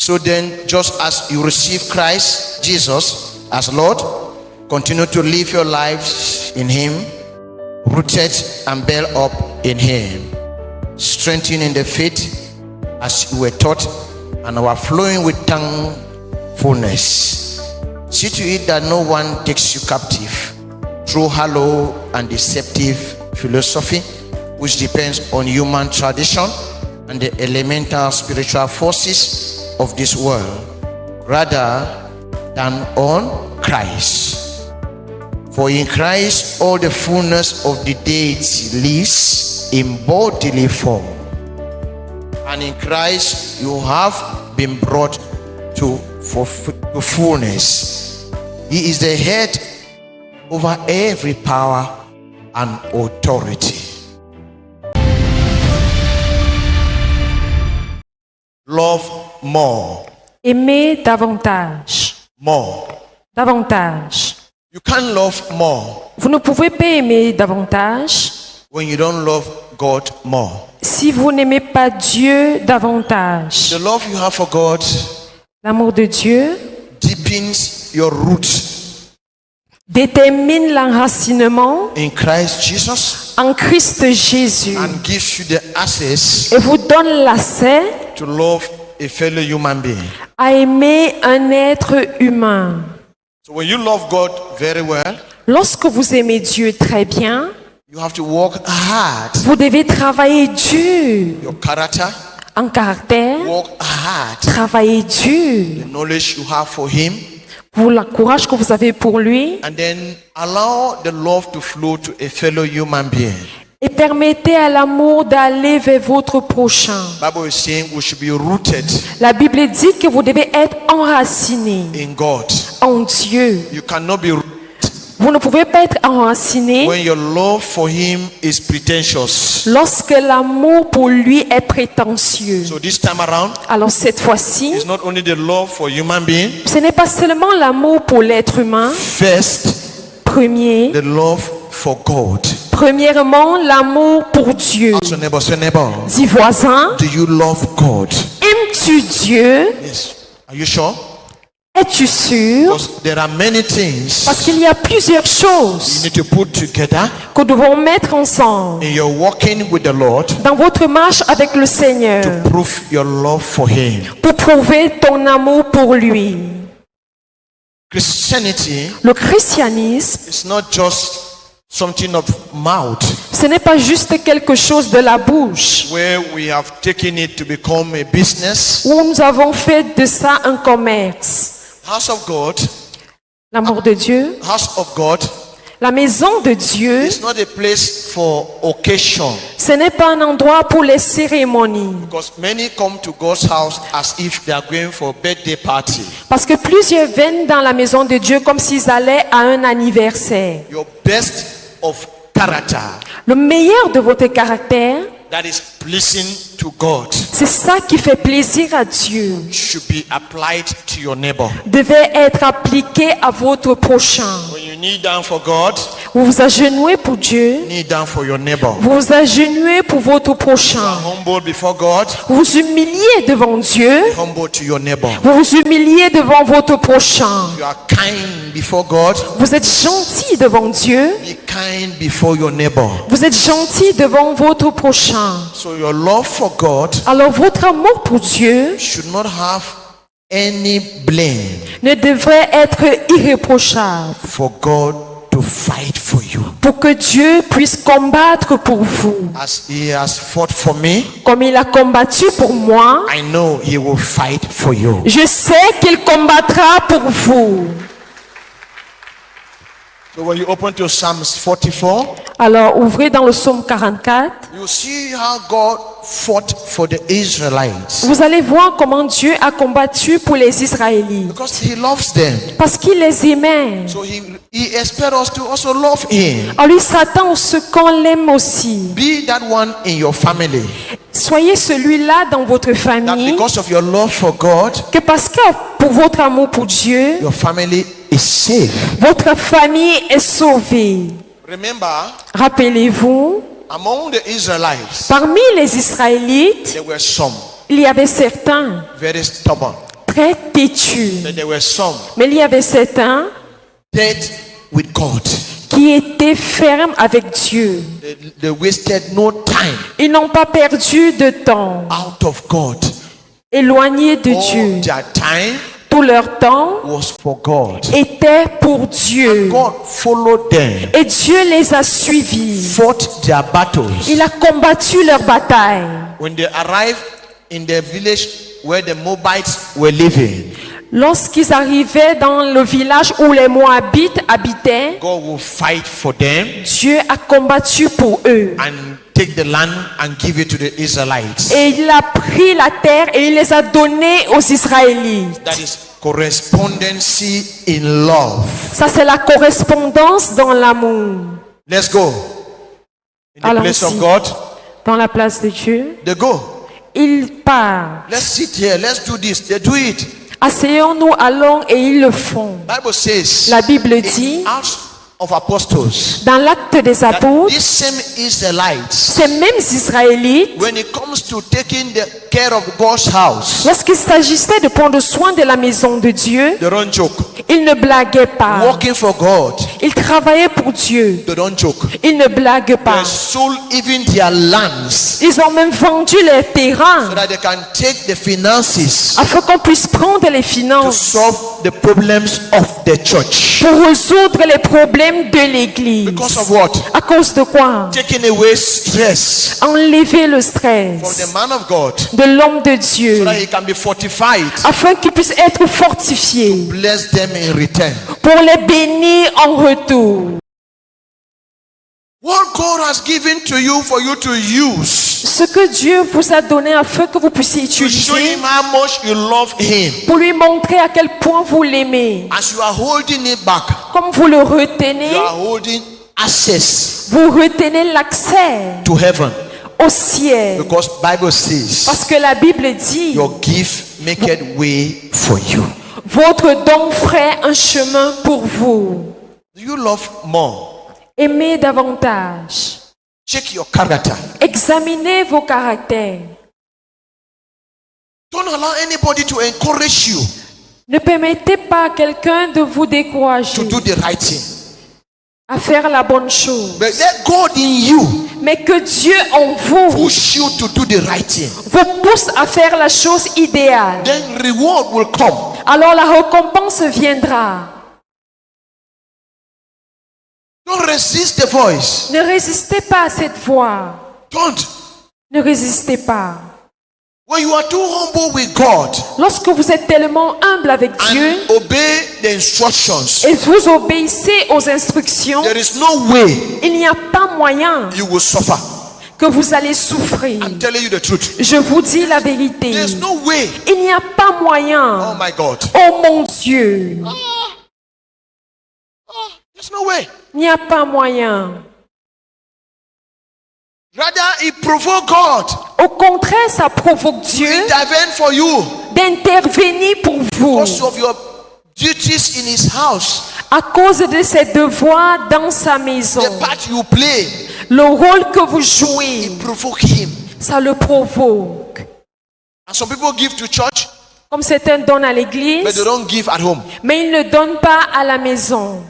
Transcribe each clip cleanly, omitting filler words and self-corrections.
So then, just as you receive Christ Jesus as Lord, continue to live your lives in Him, rooted and built up in Him, strengthened in the faith as you were taught, and overflowing with thankfulness. See to it that no one takes you captive through hollow and deceptive philosophy, which depends on human tradition and the elemental spiritual forces of this world, rather than on Christ. For in Christ all the fullness of the deity lives in bodily form, and in Christ you have been brought to fullness. He is the head over every power and authority. Love more. Aimer davantage. More. Davantage. You can't love more Vous ne pouvez pas aimer davantage when you don't love God more. si vous n'aimez pas Dieu davantage. The love you have for God L'amour de Dieu deepens your roots détermine l'enracinement in Christ Jesus en Christ Jésus and gives you the access et vous donne l'accès to love a fellow human being. à aimer un être humain. So when you love God very well, Lorsque vous aimez Dieu très bien, you have to work hard. vous devez travailler dur Your character, en caractère, work hard. travailler dur The knowledge you have for Him, pour le courage que vous avez pour lui and then allow the love to flow to a fellow human being. et permettez à l'amour d'aller vers votre prochain. Bible is saying we should be rooted La Bible dit que vous devez être enraciné in God. en Dieu. You cannot be rooted Vous ne pouvez pas être enraciné when your love for Him is pretentious. lorsque l'amour pour lui est prétentieux. So this time around, Alors cette fois-ci, it's not only the love for human being. ce n'est pas seulement l'amour pour l'être humain. First, Premier, the love for God. premièrement, l'amour pour Dieu. So neighbor, Dis voisin, do you love God? aimes-tu Dieu? Yes. Are you sure? Es-tu sûr? Because there are many things Parce qu'il y a plusieurs you choses need to put together que nous devons mettre ensemble in your walking with the Lord dans votre marche avec le Seigneur to prove your love for Him. pour prouver ton amour pour lui. Christianity Le christianisme, is not just something of mouth ce n'est pas juste quelque chose de la bouche where we have taken it to become a business. où nous avons fait de ça un commerce. House of God, L'amour de Dieu, house of God la maison de Dieu, is not a place for occasion, ce n'est pas un endroit pour les cérémonies. because many come to God's house as if they are going for a birthday party. Parce que plusieurs viennent dans la maison de Dieu comme s'ils allaient à un anniversaire. Your best of character Le meilleur de votre caractère, that is pleasing to God c'est ça qui fait plaisir à Dieu, should be applied to your neighbor. devait être appliqué à votre prochain. When you kneel down for God, Vous vous agenouillez pour Dieu, kneel down for your neighbor. vous vous agenouillez pour votre prochain. Humble before God, Vous vous humiliez devant Dieu, humble to your neighbor. vous vous humiliez devant votre prochain. You are kind before God, Vous êtes gentil devant Dieu, be kind before your neighbor. vous êtes gentil devant votre prochain. So your love for God Alors votre amour pour Dieu should not have any blame ne devrait être irréprochable for God to fight for you. pour que Dieu puisse combattre pour vous. As He has fought for me, Comme il a combattu pour moi, I know He will fight for you. je sais qu'il combattra pour vous. So when you open to Psalms 44, Alors ouvrez dans le psaume 44. you see how God fought for the Israelites Vous allez voir comment Dieu a combattu pour les Israélites. because He loves them. Parce qu'il les aimait. So He expects us to also love Him. Alors lui s'attend à ce qu'on l'aime aussi. Be that one in your family. Soyez celui-là dans votre That famille. because of your love for God, Que parce que pour votre amour pour Dieu, your family is safe. votre famille est sauvée. Remember, Rappelez-vous, among the Israelites, parmi les Israélites, there were some il y avait certains very stubborn. très têtus. But there were some Mais il y avait certains dead with God. qui étaient fermes avec Dieu. They wasted no time Ils n'ont pas perdu de temps, out of God. éloignés de All Dieu. their time Tout leur temps was for God. était pour Dieu. God followed them, Et Dieu les a suivis. fought their battles. Il a combattu leur bataille. When they arrived in the village where the Moabites were living, Lorsqu'ils arrivaient dans le village où les Moabites habitaient, God will fight for them Dieu a combattu pour eux. and take the land and give it to the Israelites. Et il a pris la terre et il les a donnés aux Israélites. That is correspondency in love. Ça, c'est la correspondance dans l'amour. Let's go. In the place of Allons-y. God, Dans la place de Dieu, they go. il part. Let's sit here. Let's do this. They do it. Asseyons-nous, allons et ils le font. Bible says La Bible in dit, Acts of Apostles dans l'acte des that apôtres, these same Israelites, ces mêmes Israélites, when it comes to taking the care of God's house, lorsqu'il s'agissait de prendre soin de la maison de Dieu, they don't joke. ils ne blaguaient pas. Working for God, Ils travaillaient pour Dieu. they don't joke. Ils ne blaguent They pas. sold even their lands Ils ont même vendu les terrains so that they can take the finances afin qu'on puisse prendre les to finances solve the problems of the church. pour résoudre les problèmes de l'église. Because of what? À cause de quoi? Taking away stress Enlever le from stress the man of God de l'homme de so Dieu that he can be fortified, afin qu'il puisse être fortifié bless them in return. pour les bénir en retour. What God has given to you for you to use, Ce que Dieu vous a donné afin que vous puissiez to show utiliser him how much you love him. pour lui montrer à quel point vous l'aimez. As you are holding it back, Comme vous le retenez, you are holding access vous retenez l'accès to heaven. au ciel. Because Bible says Parce que la Bible dit, your gift maketh way for you. votre don ferait un chemin pour vous. Do you love more? Aimez davantage. Check your character. Examinez vos caractères. Don't allow anybody to encourage you Ne permettez pas à quelqu'un de vous décourager to do the right thing. à faire la bonne chose. But let God in you Mais que Dieu en vous push you to do the right thing. vous pousse à faire la chose idéale. Then reward will come. Alors la récompense viendra. Don't resist the voice. Ne résistez pas à cette voix. Don't. Ne résistez pas. When you are too humble with God Lorsque vous êtes tellement humble avec Dieu and obey the instructions, et vous obéissez aux instructions, there is no way il n'y a pas moyen you will suffer. que vous allez souffrir. I'm telling you the truth. Je vous dis la vérité. There's no way. Il n'y a pas Oh moyen. my God. Oh mon Dieu. There's no way. Il n'y a pas moyen. Rather, it provoke God Au contraire, ça provoque Dieu to intervene for you d'intervenir pour vous because of your duties in His house. à cause de ses devoirs dans sa maison. The part you play, Le rôle que vous jouez, it provoke Him. ça le provoque. And some people give to church, Comme certains donnent à but they l'église, don't give at home. mais ils ne donnent pas à la maison.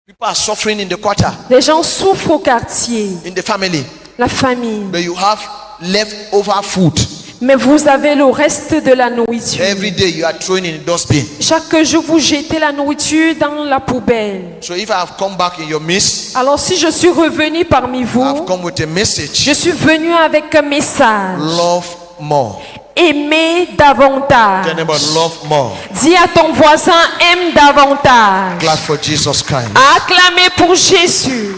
People are suffering in the quarter, Les gens souffrent au quartier, in the family, la famille. but you have leftover food. Mais vous avez le reste de la nourriture. Every day you are throwing in the dustbin. Chaque jour, vous jetez la nourriture dans la poubelle. So if I have come back in your midst, Alors si je suis revenu parmi I have vous, come with a message. je suis venu avec un message. Love more. Aimez davantage. Tell them about love more. Dis à ton voisin, aime davantage. Clap for Jesus Christ. Acclamez pour Jésus.